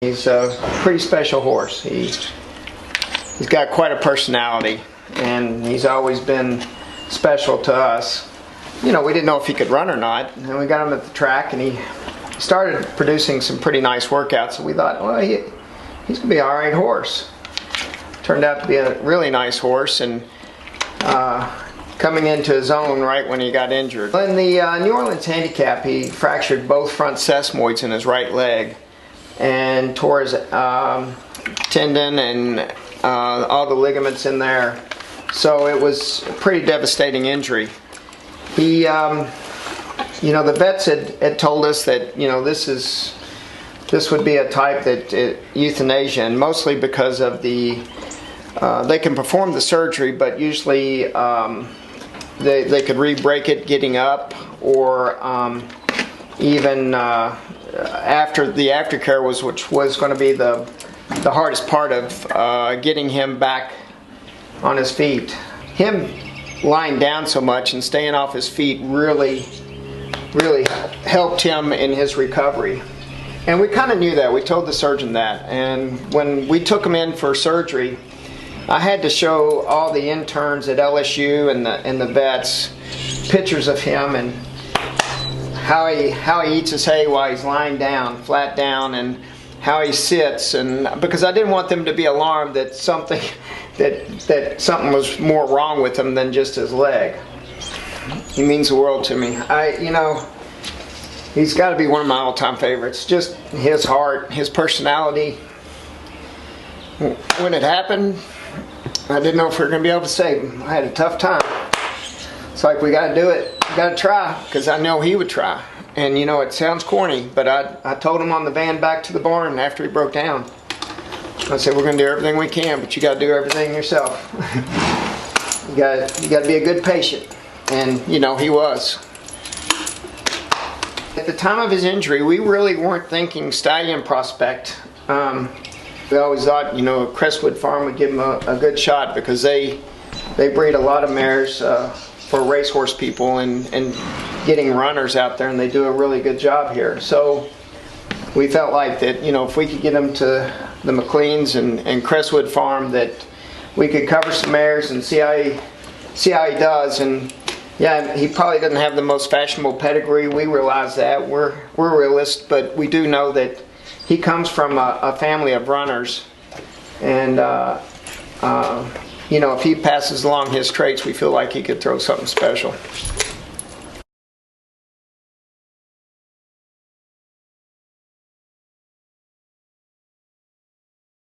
He's a pretty special horse. He's got quite a personality, and he's always been special to us. You know, we didn't know if he could run or not, and we got him at the track, and he started producing some pretty nice workouts, so we thought, well, he's going to be an alright horse. Turned out to be a really nice horse, and coming into his own right when he got injured. In the New Orleans Handicap, he fractured both front sesamoids in his right leg and tore his tendon and all the ligaments in there. So it was a pretty devastating injury. He, you know, the vets had told us that, you know, this would be a type that euthanasia, and mostly because of the they can perform the surgery, but usually they could re-break it getting up, or even after the aftercare which was going to be the hardest part of getting him back on his feet. Him lying down so much and staying off his feet really helped him in his recovery. And we kind of knew that. We told the surgeon that. And when we took him in for surgery, I had to show all the interns at LSU and the vets pictures of him and how he eats his hay while he's lying down, flat down, and how he sits, and because I didn't want them to be alarmed that something was more wrong with him than just his leg. He means the world to me. You know, he's got to be one of my all-time favorites. Just his heart, his personality. When it happened, I didn't know if we were going to be able to save him. I had a tough time. It's like, we got to do it. We got to try, because I know he would try. And you know, it sounds corny, but I told him on the van back to the barn after he broke down. I said, we're going to do everything we can, but you got to do everything yourself. you got to be a good patient. And you know, he was. At the time of his injury, we really weren't thinking stallion prospect. We always thought, you know, Crestwood Farm would give him a good shot, because they breed a lot of mares for racehorse people and getting runners out there, and they do a really good job here. So we felt like that, you know, if we could get him to the McLeans and Crestwood Farm, that we could cover some mares and see how he does. And yeah, he probably doesn't have the most fashionable pedigree. We realize that. We're realists, but we do know that he comes from a family of runners, and you know, if he passes along his traits, we feel like he could throw something special.